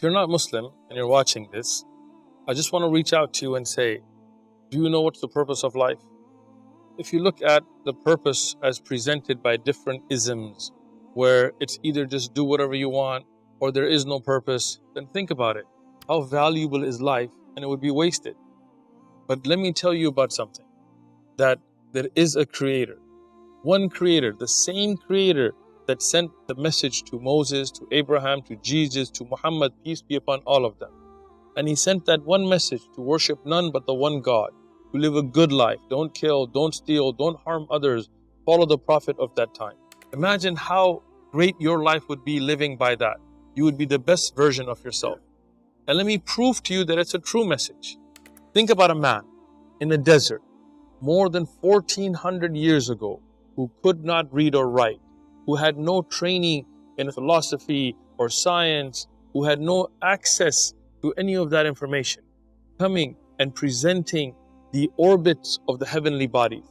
you're not Muslim and you're watching this, I just want to reach out to you and say, do you know what's the purpose of life? If you look at the purpose as presented by different isms, where it's either just do whatever you want or there is no purpose, then think about it. How valuable is life? And it would be wasted. But let me tell you about something, that there is a creator, one creator, the same creator that sent the message to Moses, to Abraham, to Jesus, to Muhammad, peace be upon all of them. And he sent that one message to worship none but the one God, to live a good life, don't kill, don't steal, don't harm others, follow the Prophet of that time. Imagine how great your life would be living by that. You would be the best version of yourself. And let me prove to you that it's a true message. Think about a man in a desert more than 1400 years ago who could not read or write, who had no training in philosophy or science, who had no access to any of that information, coming and presenting the orbits of the heavenly bodies.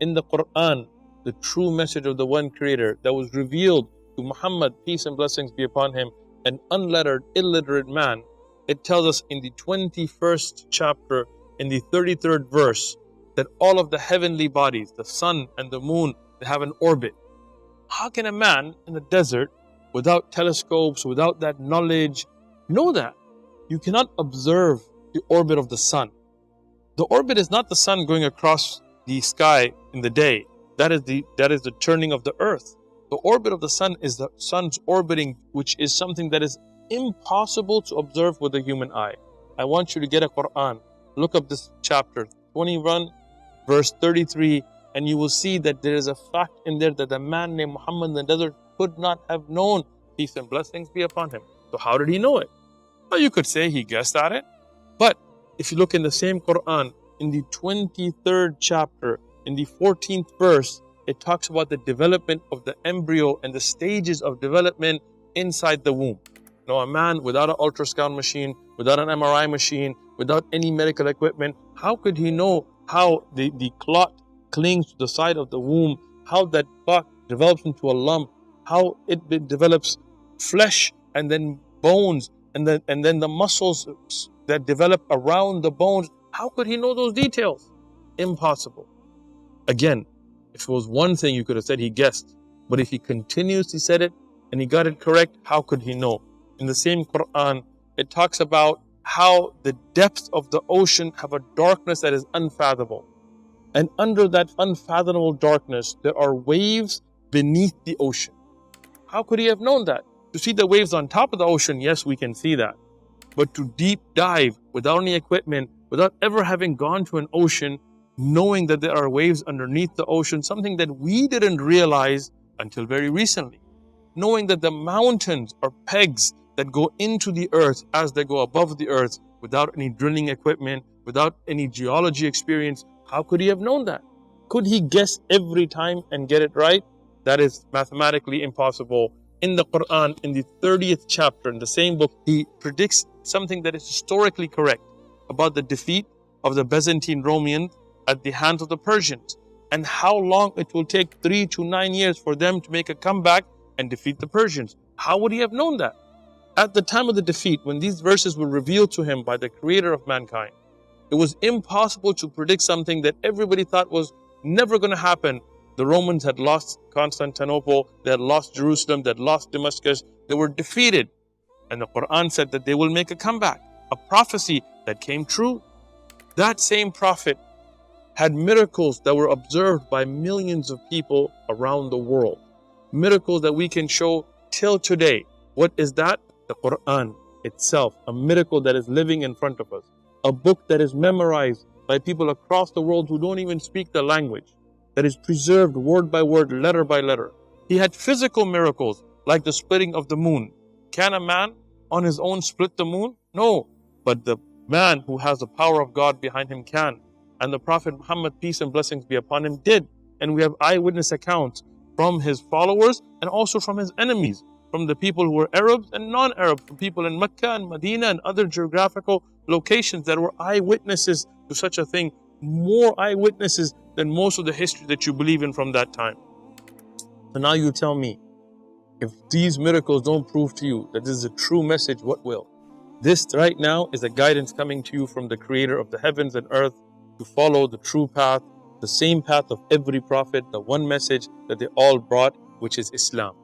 In the Quran, the true message of the one creator that was revealed to Muhammad, peace and blessings be upon him, an unlettered, illiterate man, it tells us in the 21st chapter, in the 33rd verse, that all of the heavenly bodies, the sun and the moon, they have an orbit. How can a man in the desert, without telescopes, without that knowledge, know that? You cannot observe the orbit of the sun. The orbit is not the sun going across the sky in the day. That is the turning of the earth. The orbit of the sun is the sun's orbiting, which is something that is impossible to observe with the human eye. I want you to get a Quran. Look up this chapter 21, verse 33, and you will see that there is a fact in there that a man named Muhammad in the desert could not have known. Peace and blessings be upon him. So how did he know it? Well, you could say he guessed at it. But if you look in the same Quran, in the 23rd chapter, in the 14th verse, it talks about the development of the embryo and the stages of development inside the womb. Now, a man without an ultrasound machine, without an MRI machine, without any medical equipment, how could he know how the clot clings to the side of the womb, how that clot develops into a lump, how it develops flesh and then bones, and then the muscles that develop around the bones? How could he know those details? Impossible. Again, if it was one thing, you could have said he guessed. But if he continuously said it and he got it correct, how could he know? In the same Quran, it talks about how the depths of the ocean have a darkness that is unfathomable. And under that unfathomable darkness, there are waves beneath the ocean. How could he have known that? To see the waves on top of the ocean, yes, we can see that. But to deep dive without any equipment, without ever having gone to an ocean, knowing that there are waves underneath the ocean, something that we didn't realize until very recently. Knowing that the mountains are pegs that go into the earth as they go above the earth without any drilling equipment, without any geology experience. How could he have known that? Could he guess every time and get it right? That is mathematically impossible. In the Quran, in the 30th chapter, in the same book, he predicts something that is historically correct about the defeat of the Byzantine Romans at the hands of the Persians, and how long it will take 3 to 9 years for them to make a comeback and defeat the Persians. How would he have known that? At the time of the defeat, when these verses were revealed to him by the creator of mankind, it was impossible to predict something that everybody thought was never going to happen. The Romans had lost Constantinople, they had lost Jerusalem, they had lost Damascus, they were defeated. And the Quran said that they will make a comeback, a prophecy that came true. That same prophet had miracles that were observed by millions of people around the world. Miracles that we can show till today. What is that? The Quran itself, a miracle that is living in front of us. A book that is memorized by people across the world who don't even speak the language, that is preserved word by word, letter by letter. He had physical miracles like the splitting of the moon. Can a man on his own split the moon? No, but the man who has the power of God behind him can. And the Prophet Muhammad, peace and blessings be upon him, did. And we have eyewitness accounts from his followers and also from his enemies, from the people who were Arabs and non-Arabs, from people in Mecca and Medina and other geographical locations that were eyewitnesses to such a thing. More eyewitnesses than most of the history that you believe in from that time. So now you tell me, if these miracles don't prove to you that this is a true message, what will? This right now is a guidance coming to you from the creator of the heavens and earth to follow the true path, the same path of every prophet, the one message that they all brought, which is Islam.